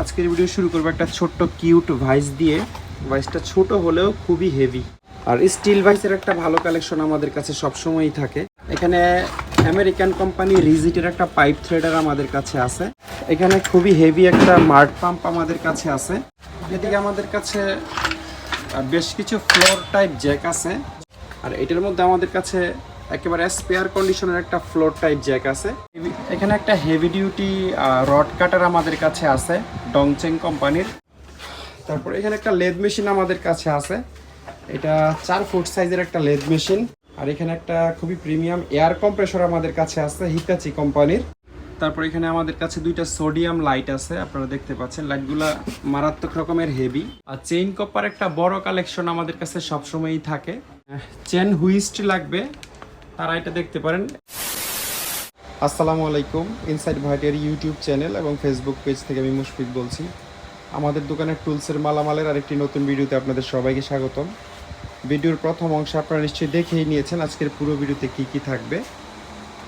আজকের ভিডিও শুরু করবো একটা ছোট্ট কিউট ভাইস দিয়ে। ভাইসটা ছোট হলেও খুবই হেভি, আর স্টিল ভাইসের একটা ভালো কালেকশন আমাদের কাছে সবসময়ই থাকে। এখানে আমেরিকান কোম্পানি রিজিটের একটা পাইপ থ্রেডার আমাদের কাছে আছে। এখানে খুবই হেভি একটা মার্ট পাম্প আমাদের কাছে আছে। এদিকে আমাদের কাছে বেশ কিছু ফ্লোর টাইপ জ্যাক আছে, আর এটার মধ্যে আমাদের কাছে একেবারে স্পেয়ার কন্ডিশনের একটা ফ্লোর টাইপ জ্যাক আছে। এখানে একটা হেভি ডিউটি রড কাটার আমাদের কাছে আছে ডংচেং কোম্পানির। তারপর এখানে একটা লেদ মেশিন আমাদের কাছে আছে, এটা 4 ফুট সাইজের একটা লেদ মেশিন। আর এখানে একটা খুবই প্রিমিয়াম এয়ার কম্প্রেসর আমাদের কাছে আছে হিতাচি কোম্পানির। তারপর এখানে আমাদের কাছে দুইটা সোডিয়াম লাইট আছে, আপনারা দেখতে পাচ্ছেন লাইটগুলা মারাত্মক রকমের হেভি। আর চেইন কপার একটা বড় কালেকশন আমাদের কাছে সবসময়ই থাকে। চেন হুইস্ট লাগবে তারা এটা দেখতে পারেন। আসসালামু আলাইকুম, ইনসাইড ভাইটের ইউটিউব চ্যানেল এবং ফেসবুক পেজ থেকে আমি মুশফিক বলছি। আমাদের দোকানের টুলসের মালামালের আরেকটি নতুন ভিডিওতে আপনাদের সবাইকে স্বাগতম। ভিডিওর প্রথম অংশ আপনারা নিশ্চয়ই দেখেই নিয়েছেন আজকের পুরো ভিডিওতে কি কি থাকবে।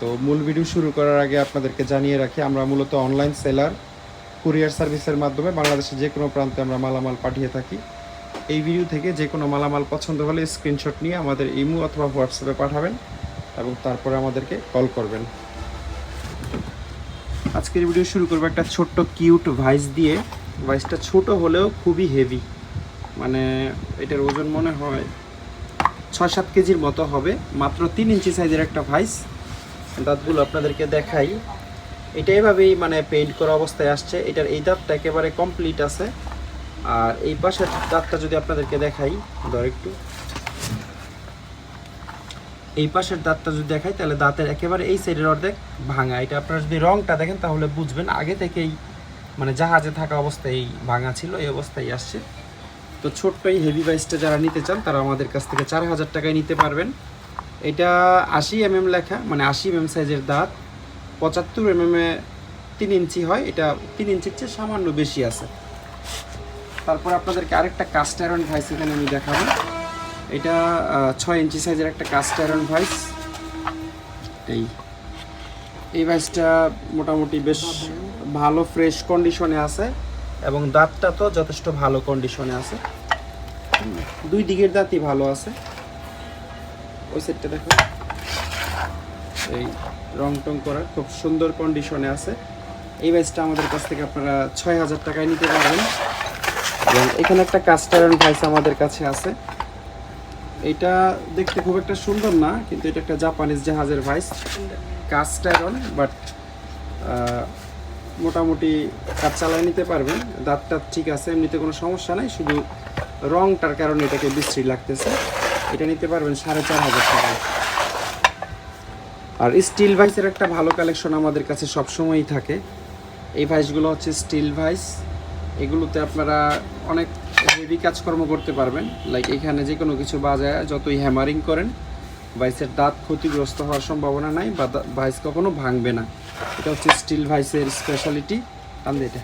তো মূল ভিডিও শুরু করার আগে আপনাদেরকে জানিয়ে রাখি, আমরা মূলত অনলাইন সেলার, কুরিয়ার সার্ভিসের মাধ্যমে বাংলাদেশের যে কোনো প্রান্তে আমরা মালামাল পাঠিয়ে থাকি। এই ভিডিও থেকে যে কোনো মালামাল পছন্দ হলে স্ক্রিনশট নিয়ে আমাদের ইমো অথবা হোয়াটসঅ্যাপে পাঠাবেন এবং তারপরে আমাদেরকে কল করবেন। আজকের ভিডিও শুরু করবো একটা ছোট্ট কিউট ভাইস দিয়ে। ভাইসটা ছোট হলেও খুবই হেভি, মানে এটার ওজন মনে হয় 6-7 কেজির মতো হবে। মাত্র 3 ইঞ্চি সাইজের একটা ভাইস। দাঁতগুলো আপনাদেরকে দেখাই, এটা এভাবেই মানে পেইন্ট করা অবস্থায় আসছে। এটার এই দাঁতটা একেবারে কমপ্লিট আছে। আর এই পাশের দাঁতটা যদি আপনাদেরকে দেখাই, ধর একটু, এই পাশের দাঁতটা যদি দেখাই তাহলে দাঁতের একেবারে এই সাইডের অর্ধেক ভাঙা। এটা আপনারা যদি রংটা দেখেন তাহলে বুঝবেন আগে থেকেই মানে জাহাজে থাকা অবস্থায় ভাঙা ছিল, এই অবস্থায় আসছে। তো ছোট্ট এই হেভি ভাইসটা যারা নিতে চান তারা আমাদের কাছ থেকে 4000 টাকায় নিতে পারবেন। এটা 80 mm লেখা, মানে 80 mm সাইজের দাঁত, 75 mm 3 ইঞ্চি হয়। এটা 3 ইঞ্চির চেয়ে সামান্য বেশি আছে। তারপর আপনাদেরকে আরেকটা কাস্ট আয়রন ভাইস এখানে আমি দেখাবো। এটা 6 ইঞ্চি সাইজের একটা কাস্ট আয়রন ভাইস। এই ভাইসটা মোটামুটি বেশ ভালো ফ্রেশ কন্ডিশনে আছে এবং দাঁতটা তো যথেষ্ট ভালো কন্ডিশনে আছে। দুই দিকের দাঁতই ভালো আছে। ওই সেটটা দেখো, এই রং টং করা খুব সুন্দর কন্ডিশনে আছে। এই ভাইসটা আমাদের কাছ থেকে আপনারা 6000 টাকায় নিতে পারবেন। এবং এখানে একটা কাস্ট আয়রন ভাইস আমাদের কাছে আছে। এটা দেখতে খুব একটা সুন্দর না, কিন্তু এটা একটা জাপানিজ জাহাজের ভাইস, কাস্ট আয়রন, বাট মোটামুটি কাজ চালায় নিতে পারবেন। দাঁতটা ঠিক আছে, এমনিতে কোনো সমস্যা নাই, শুধু রংটার কারণে এটাকে বিশ্রী লাগতেছে। এটা নিতে পারবেন 4500 টাকায়। আর স্টিল ভাইসের একটা ভালো কালেকশন আমাদের কাছে সবসময়ই থাকে। এই ভাইসগুলো হচ্ছে স্টিল ভাইস। এগুলোতে আপনারা অনেক হেভি কাজকর্ম করতে পারবেন। লাইক এখানে যে কোনো কিছু বাজায় যতই হ্যামারিং করেন ভাইসের দাঁত ক্ষতিগ্রস্ত হওয়ার সম্ভাবনা নাই বা ভাইস কখনো ভাঙবে না। এটা হচ্ছে স্টিল ভাইসের স্পেশালিটি। এটা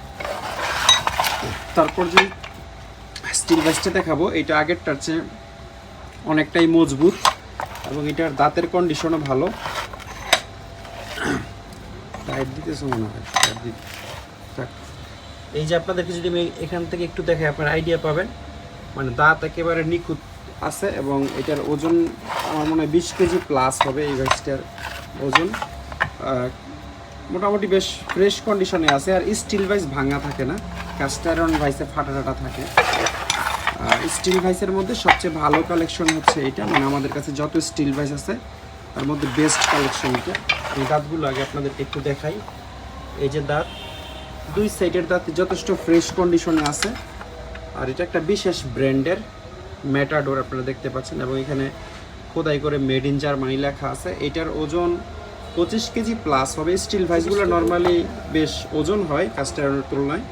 তারপর যে স্টিল ভাইসটা দেখাবো, এটা আগেরটার চেয়ে অনেকটাই মজবুত এবং এটার দাঁতের কন্ডিশনও ভালো। টাইট দিতেছে মনে হয়। এই যে আপনাদেরকে যদি আমি এখান থেকে একটু দেখাই আপনারা আইডিয়া পাবেন, মানে দাঁত একেবারে নিখুঁত আছে এবং এটার ওজন আমার মনে হয় 20 কেজি প্লাস হবে। এই ভাইসটার ওজন মোটামুটি বেশ ফ্রেশ কন্ডিশনে আছে। আর স্টিল ভাইস ভাঙা থাকে না, কাস্ট আয়রন ভাইসে ফাটা টাটা থাকে। স্টিল ভাইসের মধ্যে সবচেয়ে ভালো কালেকশন হচ্ছে এটা, মানে আমাদের কাছে যত স্টিল ভাইস আছে তার মধ্যে বেস্ট কালেকশন এটা। এই দাঁতগুলো আগে আপনাদেরকে একটু দেখাই। এই যে দাঁত, দুই সাইডের দাঁত যথেষ্ট ফ্রেশ কন্ডিশনে আছে। আর এটা একটা বিশেষ ব্র্যান্ডের ম্যাটাডোর আপনারা দেখতে পাচ্ছেন, এবং এখানে খোদাই করে মেড ইন জার্মানি লেখা আছে। এটার ওজন 25 কেজি প্লাস হবে। স্টিল ভাইসগুলো নর্মালি বেশ ওজন হয় কাস্ট আয়রনের তুলনায়,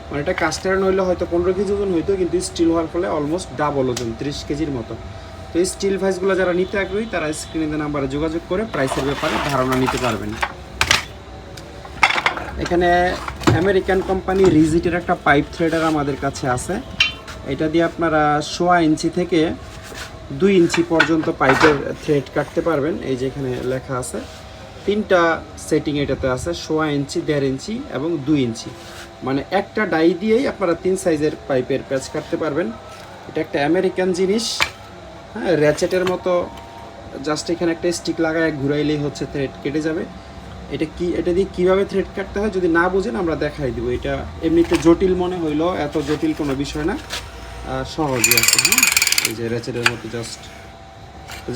মানে এটা কাস্ট আয়রন হইলে হয়তো 15 কেজি ওজন হইতো, কিন্তু স্টিল হওয়ার ফলে অলমোস্ট ডাবল ওজন, 30 কেজির মতো। তো এই স্টিল ভাইসগুলো যারা নিতে আগ্রহী তারা স্ক্রিনে নাম্বারে যোগাযোগ করে প্রাইসের ব্যাপারে ধারণা নিতে পারবেন। এখানে আমেরিকান কোম্পানি রিজিটের একটা পাইপ থ্রেডার আমাদের কাছে আছে। এটা দিয়ে আপনারা 1.5 ইঞ্চি থেকে 2 ইঞ্চি পর্যন্ত পাইপের থ্রেড কাটতে পারবেন। এই যে এখানে লেখা আছে 3টা সেটিং এটাতে আছে, 1.5 ইঞ্চি, 1.5 ইঞ্চি এবং 2 ইঞ্চি। মানে একটা ডাই দিয়েই আপনারা 3 সাইজের পাইপের প্যাচ কাটতে পারবেন। এটা একটা আমেরিকান জিনিস, হ্যাঁ, র্যাচেটের মতো। জাস্ট এখানে একটা স্টিক লাগায় ঘুরাইলেই হচ্ছে থ্রেড কেটে যাবে। এটা দিয়ে কীভাবে থ্রেড কাটতে হয় যদি না বুঝেন আমরা দেখাই দিব। এটা এমনিতে জটিল মনে হইলো, এত জটিল কোনো বিষয় না, সহজই আছে। হ্যাঁ, এই যে র্যাচেটের মতো জাস্ট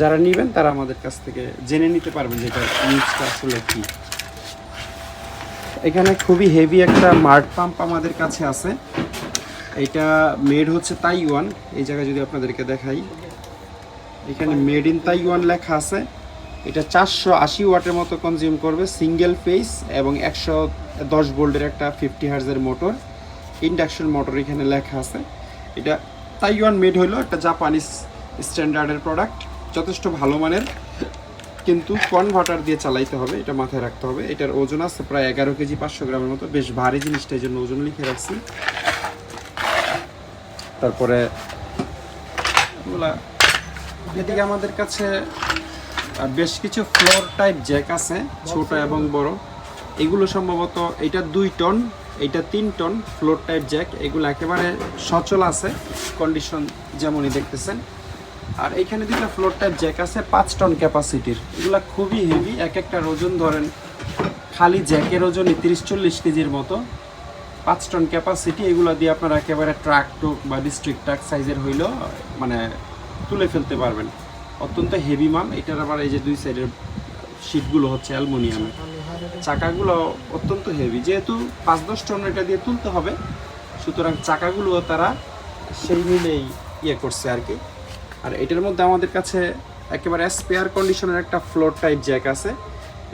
যারা নেবেন তারা আমাদের কাছ থেকে জেনে নিতে পারবেন যে এটা ইউজটা আসলে কী। এখানে খুবই হেভি একটা মার্ট পাম্প আমাদের কাছে আছে। এটা মেড হচ্ছে তাইওয়ান। এই জায়গায় যদি আপনাদেরকে দেখাই, এখানে মেড ইন তাইওয়ান লেখা আছে। এটা 480 ওয়াটের মতো কনজিউম করবে, সিঙ্গেল ফেস এবং 110 ভোল্টের একটা 50 হার্জের মোটর, ইন্ডাকশন মোটর এখানে লেখা আছে। এটা তাইওয়ান মেড হইলো, একটা জাপানিজ স্ট্যান্ডার্ডের প্রোডাক্ট, যথেষ্ট ভালো মানের, কিন্তু কনভার্টার দিয়ে চালাইতে হবে, এটা মাথায় রাখতে হবে। এটার ওজন আছে প্রায় 11 কেজি 500 গ্রামের মতো, বেশ ভারী জিনিসটা, এই জন্য ওজন লিখে রাখছি। তারপরে এদিকে আমাদের কাছে বেশ কিছু ফ্লোর টাইপ জ্যাক আছে, ছোট এবং বড়। এগুলো সম্ভবত এটা 2 টন, এটা 3 টন ফ্লোর টাইপ জ্যাক। এগুলো একেবারে সচল আছে, কন্ডিশন যেমনই দেখতেছেন। আর এইখানে দুটো ফ্লোর টাইপ জ্যাক আছে 5 টন ক্যাপাসিটির। এগুলো খুবই হেভি, এক একটা ওজন ধরেন খালি জ্যাকের ওজনই 30-40 কেজির মতো, 5 টন ক্যাপাসিটি। এগুলো দিয়ে আপনারা একেবারে ট্রাক টুক বা ডিস্ট্রিক্ট ট্রাক সাইজের হইলেও মানে তুলে ফেলতে পারবেন। অত্যন্ত হেভি মাল। এটার আবার এই যে 2 সাইডের শীটগুলো হচ্ছে অ্যালুমিনিয়ামের, চাকাগুলো অত্যন্ত হেভি। যেহেতু 5-10 টন এটা দিয়ে তুলতে হবে, সুতরাং চাকাগুলো তারা সেই মিলেই করছে আর কি। আর এটার মধ্যে আমাদের কাছে একেবারে স্পেয়ার কন্ডিশনের একটা ফ্লোর টাইপ জ্যাক আছে।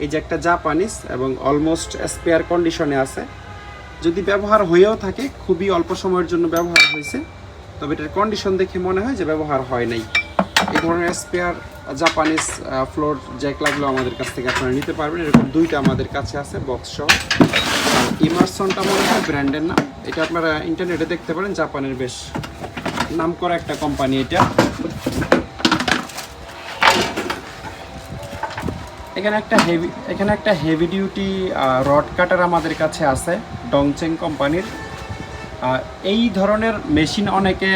এই জ্যাকটা জাপানিজ এবং অলমোস্ট স্পেয়ার কন্ডিশনে আছে। যদি ব্যবহার হয়েও থাকে খুবই অল্প সময়ের জন্য ব্যবহার হয়েছে, তবে এটার কন্ডিশন দেখে মনে হয় যে ব্যবহার হয় নাই। এই ধরনের স্পেয়ার জাপানিজ ফ্লোর জ্যাক লাগলেও আমাদের কাছ থেকে আপনারা নিতে পারবেন। এরকম 2টা আমাদের কাছে আছে বক্স সহ। ইমারসনটা মনে হয় ব্র্যান্ডের নাম, এটা আপনারা ইন্টারনেটে দেখতে পারেন, জাপানের বেশ নামকরা একটা কোম্পানি এটা। এখানে একটা হেভি ডিউটি রড কাটার আমাদের কাছে আছে ডংচেং কোম্পানির। এই ধরনের মেশিন অনেকে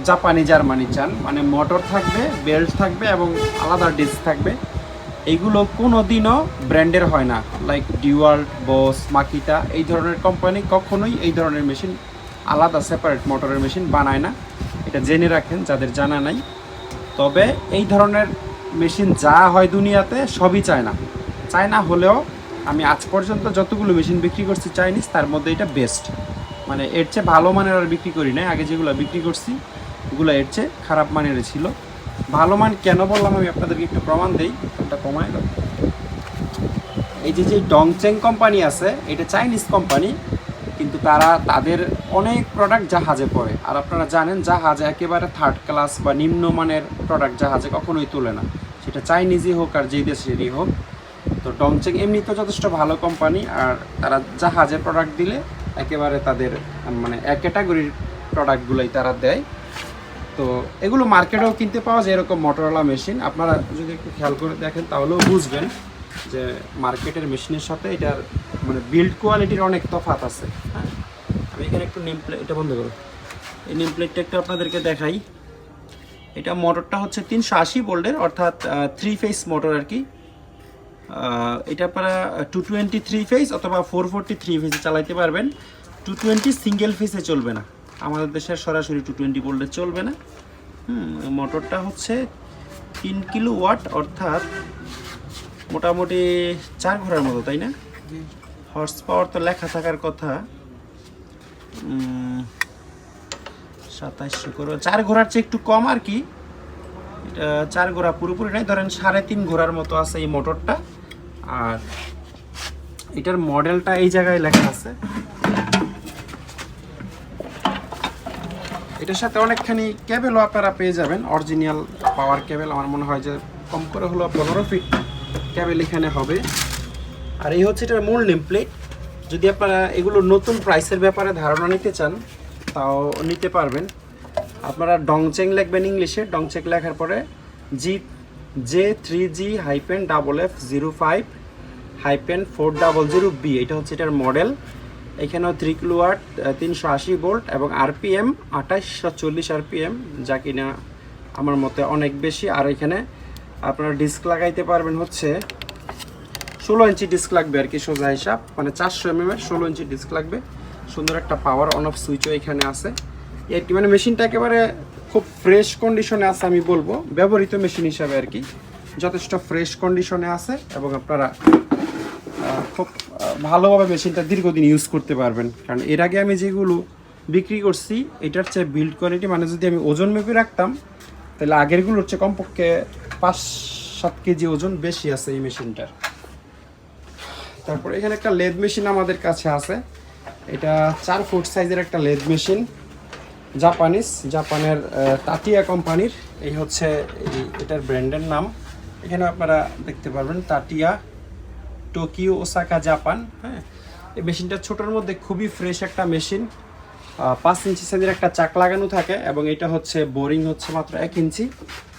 জাপানি জার্মানি চান, মানে মোটর থাকবে, বেল্ট থাকবে এবং আলাদা ডিস্ক থাকবে। এইগুলো কোনো দিনও ব্র্যান্ডের হয় না, লাইক ডিওয়াল্ট, বস, মাকিতা এই ধরনের কোম্পানি কখনোই এই ধরনের মেশিন আলাদা সেপারেট মোটরের মেশিন বানায় না। এটা জেনে রাখেন যাদের জানা নাই। তবে এই ধরনের মেশিন যা হয় দুনিয়াতে সবই চায়না হলেও আমি আজ পর্যন্ত যতগুলো মেশিন বিক্রি করছি চাইনিজ, তার মধ্যে এটা বেস্ট। মানে এর চেয়ে ভালো মানের আর বিক্রি করি না। আগে যেগুলো বিক্রি করছি ওগুলো এর চেয়ে খারাপ মানের ছিল। ভালো মান কেন বললাম আমি আপনাদেরকে একটু প্রমাণ দিই, ওটা কমায় দাও। এই যে ডংচেং কোম্পানি আছে, এটা চাইনিজ কোম্পানি, কিন্তু তাদের অনেক প্রোডাক্ট জাহাজে পড়ে। আর আপনারা জানেন জাহাজে একেবারে থার্ড ক্লাস বা নিম্নমানের প্রোডাক্ট জাহাজে কখনোই তোলে না, সেটা চাইনিজই হোক আর যেই দেশেরই হোক। তো ডংচেং এমনি তো যথেষ্ট ভালো কোম্পানি, আর তারা জাহাজের প্রোডাক্ট দিলে একেবারে তাদের মানে এক ক্যাটাগরির প্রোডাক্টগুলোই তারা দেয়। তো এগুলো মার্কেটেও কিনতে পাওয়া যায়, এরকম মোটরওয়ালা মেশিন। আপনারা যদি একটু খেয়াল করে দেখেন তাহলেও বুঝবেন যে মার্কেটের মেশিনের সাথে এটার মানে বিল্ড কোয়ালিটির অনেক তফাৎ আছে। হ্যাঁ, আমি এখানে একটু নেম প্লেট, এটা বন্ধ করো, এই নেম প্লেটটা একটু আপনাদেরকে দেখাই। এটা মোটরটা হচ্ছে 380 ভোল্টের, অর্থাৎ 3 ফেজ মোটর আর কি। এটা আপনারা 223 ফেজ অথবা 443 ফেজে চালাইতে পারবেন। 220 সিঙ্গেল ফেজে চলবে না, আমাদের দেশের সরাসরি 220 ভোল্টে চলবে না। মোটরটা হচ্ছে 3 কিলো ওয়াট, অর্থাৎ মোটামুটি 4 ঘোড়ার মতো, তাই না? হর্স পাওয়ার তো লেখা থাকার কথা 2700 করে, 4 ঘোড়ার চেয়ে একটু কম আর কি। এটা 4 ঘোড়া পুরোপুরি নাই, ধরেন 3.5 ঘোড়ার মতো আছে এই মোটরটা। আর এটার মডেলটা এই জায়গায় লেখা আছে। এটার সাথে অনেকখানি কেবেলও আপনারা পেয়ে যাবেন, অরিজিনাল পাওয়ার কেবেল। আমার মনে হয় যে কম করে হলো 15 ফিট কেবেল এখানে হবে। আর এই হচ্ছে এটার মূল নেম প্লেট। যদি আপনারা এগুলো নতুন প্রাইসের ব্যাপারে ধারণা নিতে চান তাও নিতে পারবেন। আপনারা ডংচেং লিখবেন ইংলিশে, ডংচেং লেখার পরে J3G-FF05-400B, এটা হচ্ছে এটার মডেল। এখানেও 3 কিলোওয়াট 380 ভোল্ট এবং আরপিএম 2840 আরপিএম, যা কিনা আমার মতে অনেক বেশি। আর এখানে আপনারা ডিস্ক লাগাইতে পারবেন হচ্ছে 16 ইঞ্চি ডিস্ক লাগবে আর কি, সোজা হিসাব মানে 400 mm এর 16 ইঞ্চি ডিস্ক লাগবে। সুন্দর একটা পাওয়ার অন অফ সুইচও এখানে আছে আর কি, মানে মেশিনটা একেবারে খুব ফ্রেশ কন্ডিশনে আছে আমি বলবো, ব্যবহৃত মেশিন হিসাবে আর কি যথেষ্ট ফ্রেশ কন্ডিশনে আছে এবং আপনারা খুব ভালোভাবে মেশিনটা দীর্ঘদিন ইউজ করতে পারবেন। কারণ এর আগে আমি যেগুলো বিক্রি করছি এটার চেয়ে বিল্ড কোয়ালিটি, মানে যদি আমি ওজন মেপে রাখতাম তাহলে আগেরগুলো হচ্ছে কমপক্ষে 5-7 কেজি ওজন বেশি আছে এই মেশিনটার। তারপরে এখানে একটা লেদ মেশিন আমাদের কাছে আছে, এটা 4 ফুট সাইজের একটা লেদ মেশিন, জাপানের তাটিয়া কোম্পানির। এই হচ্ছে এটার ব্র্যান্ডের নাম, এখানে আপনারা দেখতে পারবেন তাটিয়া, টোকিও, ওসাকা, জাপান। হ্যাঁ, এই মেশিনটা ছোটোর মধ্যে খুবই ফ্রেশ একটা মেশিন। 5 ইঞ্চি সাইজের একটা চাক লাগানো থাকে এবং এটা হচ্ছে বোরিং হচ্ছে মাত্র 1 ইঞ্চি,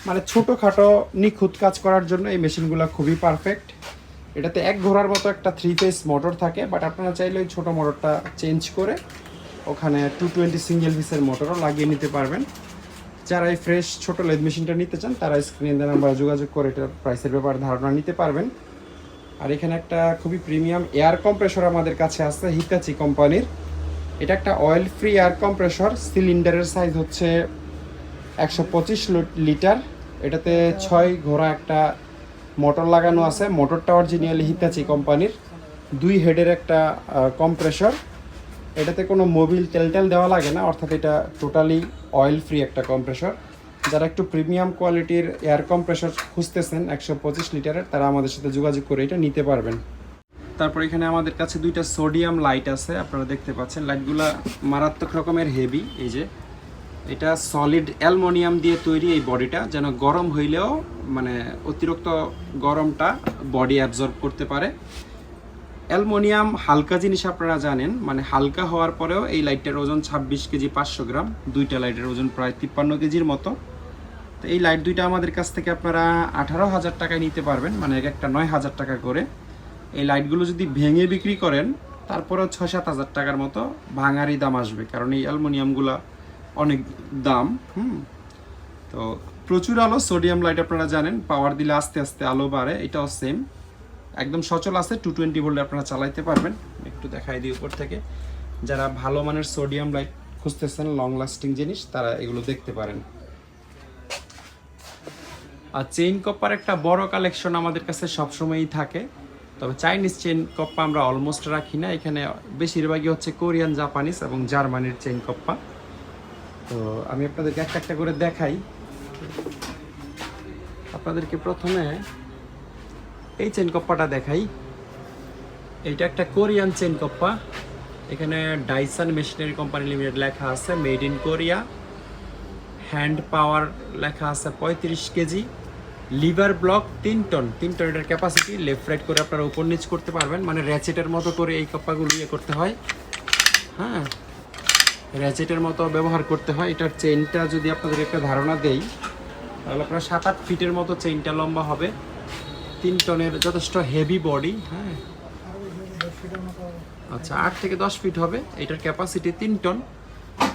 মানে ছোটোখাটো নিখুঁত কাজ করার জন্য এই মেশিনগুলো খুবই পারফেক্ট। এটাতে 1 ঘোড়ার মতো একটা 3 ফেজ মোটর থাকে, বাট আপনারা চাইলে ওই ছোটো মোটরটা চেঞ্জ করে ওখানে 220 সিঙ্গেল পিসের মোটরও লাগিয়ে নিতে পারবেন। যারা এই ফ্রেশ ছোটো লেদ মেশিনটা নিতে চান তারা স্ক্রিনে দেওয়া নাম্বারে যোগাযোগ করে এটার প্রাইসের ব্যাপারে ধারণা নিতে পারবেন। আর এখানে একটা খুবই প্রিমিয়াম এয়ার কম্প্রেসর আমাদের কাছে আছে হিতাচি কোম্পানির। এটা একটা অয়েল ফ্রি এয়ার কম্প্রেসর, সিলিন্ডারের সাইজ হচ্ছে 125 লিটার। এটাতে 6 ঘোড়া একটা মোটর লাগানো আছে, মোটরটা অরিজিনালি হিতাচি কোম্পানির। 2 হেডের একটা কম্প্রেসর, এটাতে কোনো মোবিল তেল দেওয়া লাগে না, অর্থাৎ এটা টোটালি অয়েল ফ্রি একটা কম্প্রেসর। যারা একটু প্রিমিয়াম কোয়ালিটির এয়ার কম্প্রেসর খুঁজতেছেন 125 লিটারের, তারা আমাদের সাথে যোগাযোগ করে এটা নিতে পারবেন। তারপর এখানে আমাদের কাছে 2টা সোডিয়াম লাইট আছে, আপনারা দেখতে পাচ্ছেন লাইটগুলা মারাত্মক রকমের হেভি। এই যে এটা সলিড অ্যালুমিনিয়াম দিয়ে তৈরি, এই বডিটা যেন গরম হইলেও মানে অতিরিক্ত গরমটা বডি অ্যাবজর্ব করতে পারে। অ্যালুমিনিয়াম হালকা জিনিস আপনারা জানেন, মানে হালকা হওয়ার পরেও এই লাইটটার ওজন 26 কেজি 500 গ্রাম, 2টা লাইটের ওজন প্রায় 53 কেজির মতো। তো এই লাইট 2টা আমাদের কাছ থেকে আপনারা 18,000 টাকায় নিতে পারবেন, মানে একটা 9,000 টাকা করে। এই লাইটগুলো যদি ভেঙে বিক্রি করেন তারপরেও 6-7 হাজার টাকার মতো ভাঙারই দাম আসবে, কারণ এই অ্যালুমিনিয়ামগুলো অনেক দাম। তো প্রচুর আলো, সোডিয়াম লাইট আপনারা জানেন পাওয়ার দিলে আস্তে আস্তে আলো বাড়ে, এটাও সেম একদম সচল আছে, 220 ভোল্টে আপনারা চালাইতে পারবেন। একটু দেখাই দিই উপর থেকে, যারা ভালো মানের সোডিয়াম লাইট খুঁজতেছেন লং লাস্টিং জিনিস তারা এগুলো দেখতে পারেন। আর চেইন কপ্পার একটা বড় কালেকশন আমাদের কাছে সবসময়ই থাকে, তবে চাইনিজ চেইন কপ্পা আমরা অলমোস্ট রাখি না, এখানে বেশিরভাগই হচ্ছে কোরিয়ান, জাপানিজ এবং জার্মানির চেইন কপ্পা। তো আমি আপনাদেরকে একটা একটা করে দেখাই। আপনাদেরকে প্রথমে এই চেইন কপ্পাটা দেখাই। এইটা একটা কোরিয়ান চেইন কপ্পা, এখানে ডাইসন মেশিনারি কোম্পানি লিমিটেড লেখা আছে, মেড ইন কোরিয়া, হ্যান্ড পাওয়ার লেখা আছে 35 কেজি, লিভার ব্লক 3 টন এটার ক্যাপাসিটি। লেফট রাইট করে আপনারা উপর নিচ করতে পারবেন, মানে র্যাচেটের মতো করে এই কপ্পাগুলো ইয়ে করতে হয়। হ্যাঁ, র্যাচেটের মতো ব্যবহার করতে হয়। এটার চেইনটা যদি আপনাদের একটা ধারণা দেই তাহলে আপনার 7-8 ফিটের মতো চেইনটা লম্বা হবে, 3 টনের যথেষ্ট হেভি বডি। হ্যাঁ, আচ্ছা 8 থেকে 10 ফিট হবে, এটার ক্যাপাসিটি 3 টন।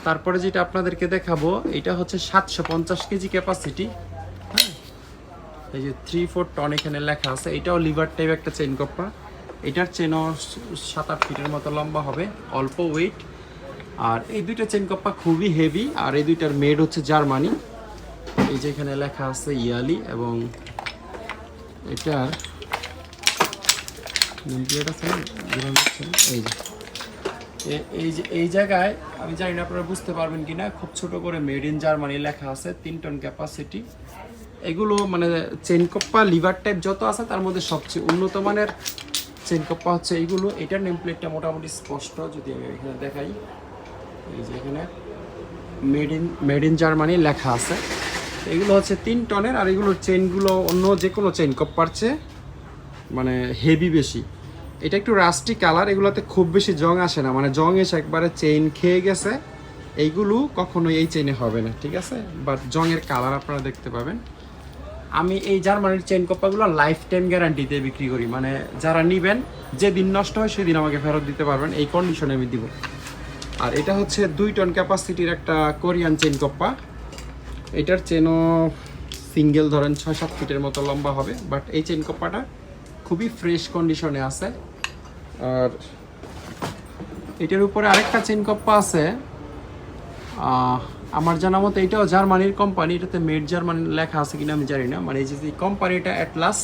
তারপরে যেটা আপনাদেরকে দেখাবো এটা হচ্ছে 750 কেজি ক্যাপাসিটি। হ্যাঁ, এই যে 3-4 টন এখানে লেখা আছে, এটাও লিভার টাইপ একটা চেইন কপ্পা, এটার চেনও 7-8 ফিটের মতো লম্বা হবে, অল্প ওয়েট। আর এই 2টা চেইন কপ্পা খুবই হেভি, আর এই 2টার মেড হচ্ছে জার্মানি। এই যে এখানে লেখা আছে ইয়ালি, এবং এটার এই জায়গায় আমি জানি না আপনারা বুঝতে পারবেন কিনা, খুব ছোট করে মেড ইন জার্মানি লেখা আছে, 3 টন ক্যাপাসিটি। এগুলো মানে চেইন কপ্পা লিভার টাইপ যত আছে তার মধ্যে সবচেয়ে উন্নত মানের চেইন কপ্পা হচ্ছে এইগুলো। এটার নেম প্লেটটা মোটামুটি স্পষ্ট, যদি আমি এখানে দেখাই, এই যে এখানে মেড ইন জার্মানি লেখা আছে। এগুলো হচ্ছে 3 টনের, আর এগুলোর চেইনগুলো অন্য যে কোনো চেইন কপ্পার চেয়ে মানে হেভি বেশি। এটা একটু রাস্টি কালার, এগুলোতে খুব বেশি জং আসে না, মানে জং এসে একবারে চেইন খেয়ে গেছে, এইগুলো কখনোই এই চেইনে হবে না, ঠিক আছে। বাট জংয়ের কালার আপনারা দেখতে পাবেন। আমি এই জার্মানির চেন কপ্পাগুলো লাইফ টাইম গ্যারান্টিতে বিক্রি করি, মানে যারা নেবেন যেদিন নষ্ট হয় সেদিন আমাকে ফেরত দিতে পারবেন, এই কন্ডিশনে আমি দিব। আর এটা হচ্ছে 2 টন ক্যাপাসিটির একটা কোরিয়ান চেন কপ্পা। এটার চেনও সিঙ্গেল ধরেন 6-7 ফিটের মতো লম্বা হবে, বাট এই চেন কপ্পাটা খুবই ফ্রেশ কন্ডিশনে আছে। আর এটার উপরে আরেকটা চেন কপ্পা আছে, আমার জানা মতো এটাও জার্মানির কোম্পানি, এটাতে মেড জার্মানি লেখা আছে কিনা আমি জানি না। মানে এই যে কোম্পানিটা অ্যাটলাস,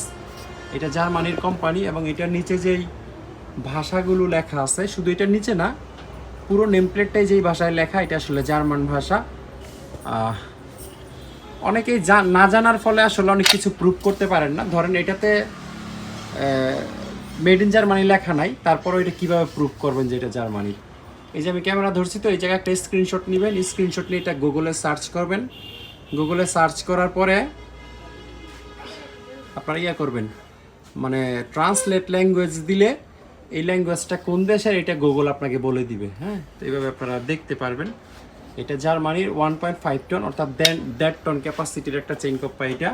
এটা জার্মানির কোম্পানি, এবং এটার নিচে যেই ভাষাগুলো লেখা আছে, শুধু এটার নিচে না, পুরো নেমপ্লেটটাই যেই ভাষায় লেখা, এটা আসলে জার্মান ভাষা। অনেকেই না জানার ফলে আসলে অনেক কিছু প্রুভ করতে পারেন না। ধরেন এটাতে মেড ইন জার্মানি লেখা নাই, তারপরও এটা কীভাবে প্রুভ করবেন যে এটা জার্মানির? এই যে আমি ক্যামেরা ধরছি, তো এই জায়গায় একটা স্ক্রিনশট নেবেন, স্ক্রিনশট নিয়ে এটা গুগলে সার্চ করবেন। গুগলে সার্চ করার পরে আপনারা করবেন, মানে ট্রান্সলেট ল্যাঙ্গুয়েজ দিলে এই ল্যাঙ্গুয়েজটা কোন দেশের এটা গুগল আপনাকে বলে দিবে। হ্যাঁ, তো এইভাবে আপনারা দেখতে পারবেন। এটা জার্মানির 1.5 টন অর্থাৎ 1.5 টন ক্যাপাসিটির একটা চেইন কপ্পা এটা।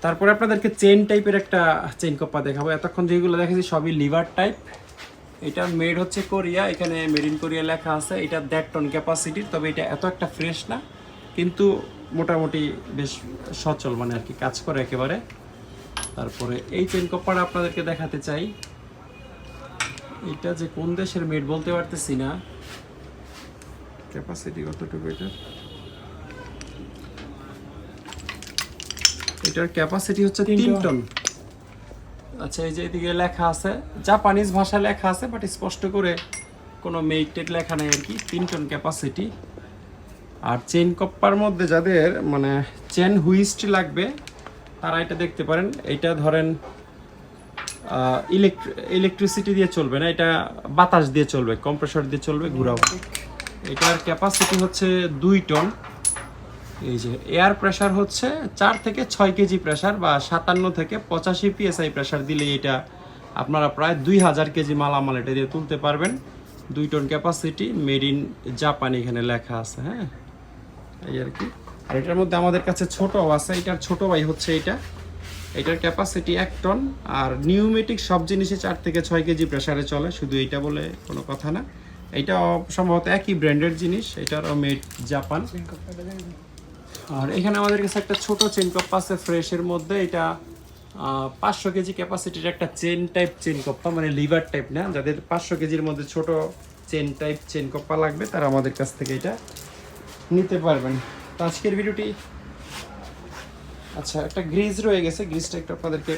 তারপরে আপনাদেরকে চেন টাইপের একটা চেইন কপ্পা দেখাবো। এতক্ষণ যেগুলো দেখেছি সবই লিভার টাইপ। এটা মেড হচ্ছে কোরিয়া, এখানে মেড ইন কোরিয়া লেখা আছে। এটা 1.5 টন ক্যাপাসিটির, তবে এটা এত একটা ফ্রেশ না, কিন্তু মোটামুটি বেশ সচল, মানে আর কি কাজ করে একেবারে। তারপরে এই চেন কপ্পাটা আপনাদেরকে দেখাতে চাই। এটা যে কোন দেশের মেড বলতে পারতেছি না, ক্যাপাসিটি কতটুকু এটার ক্যাপাসিটি হচ্ছে 3 টন। আচ্ছা, এই যে এদিকে লেখা আছে, জাপানিজ ভাষা লেখা আছে, বাট স্পষ্ট করে কোনো মেইটেড লেখা নেই আর কি। 3 টন ক্যাপাসিটি। আর চেন কপ্পার মধ্যে যাদের মানে চেন হুইস্ট লাগবে তারা এটা দেখতে পারেন। এটা ধরেন ইলেকট্রিসিটি দিয়ে চলবে না, এটা বাতাস দিয়ে চলবে, কম্প্রেসর দিয়ে চলবে, ঘুরাও। এটার ক্যাপাসিটি হচ্ছে 2 টন। এই যে এয়ার প্রেসার হচ্ছে 4 থেকে 6 কেজি প্রেসার, বা 57 থেকে 85 PSI প্রেসার দিলে এটা আপনারা প্রায় 2000 কেজি মালামাল এটা দিয়ে তুলতে পারবেন। 2 ton capacity, made in Japan এখানে লেখা আছে। হ্যাঁ, এই আর কি। আর এটার মধ্যে আমাদের কাছে ছোটও আছে, এটার ছোট ভাই হচ্ছে এটা। এটার ক্যাপাসিটি 1 টন। আর নিউমেটিক সব জিনিসে 4 থেকে 6 কেজি প্রেসারে চলে, শুধু এইটা বলে কোনো কথা না। এটা সম্ভবত একই ব্র্যান্ডের জিনিস, এটারও মেড জাপান। আর এখানে আমাদের কাছে একটা ছোট চেন কপ্পা আছে ফ্রেশের মধ্যে। এটা 500 কেজি ক্যাপাসিটির একটা চেন টাইপ চেন কপ্পা, মানে লিভার টাইপ না। যাদের 500 কেজির মধ্যে ছোট চেন টাইপ চেন কপ্পা লাগবে তারা আমাদের কাছ থেকে এটা নিতে পারবেন। তো আজকের ভিডিওটি, আচ্ছা একটা গ্রিজ রয়ে গেছে, গ্রিজটা একটু আপনাদেরকে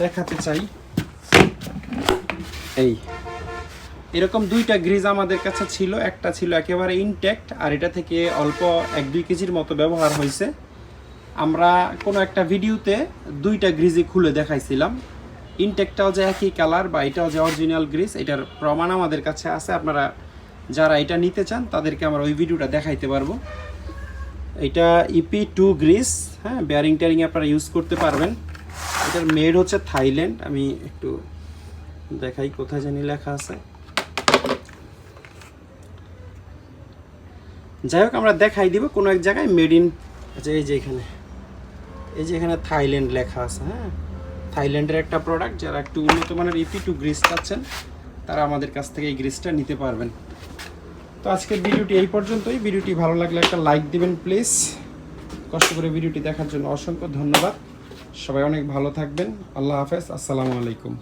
দেখাতে চাই। এই এরকম 2টা গ্রিজ আমাদের কাছে ছিল, একটা ছিল একেবারে ইনট্যাক্ট, আর এটা থেকে অল্প 1-2 কেজির মতো ব্যবহার হয়েছে। আমরা কোনো একটা ভিডিওতে 2টা গ্রিজই খুলে দেখাইছিলাম। ইনট্যাক্টটাও যে একই কালার বা এটাও যে অরিজিনাল গ্রিজ, এটার প্রমাণ আমাদের কাছে আছে। আপনারা যারা এটা নিতে চান তাদেরকে আমরা ওই ভিডিওটা দেখাইতে পারবো। এটা EP2 গ্রিজ। হ্যাঁ, বেয়ারিং টেয়ারিং আপনারা ইউজ করতে পারবেন। এটার মেড হচ্ছে থাইল্যান্ড। আমি একটু দেখাই, কোথায় জানি লেখা আছে। যাই হোক, আমরা দেখাই দিব কোনো এক জায়গায় মেড ইন। আচ্ছা, এই যে এখানে থাইল্যান্ড লেখা আছে। হ্যাঁ, থাইল্যান্ডের একটা প্রোডাক্ট। যারা একটু উন্নত মানের EP2 গ্রিজ চাচ্ছেন তারা আমাদের কাছ থেকে এই গ্রিজটা নিতে পারবেন। তো আজকের ভিডিওটি এই পর্যন্তই। ভিডিওটি ভালো লাগলে একটা লাইক দিবেন প্লিজ। কষ্ট করে ভিডিওটি দেখার জন্য অসংখ্য ধন্যবাদ। সবাই অনেক ভালো থাকবেন। আল্লাহ হাফেজ, আসসালামু আলাইকুম।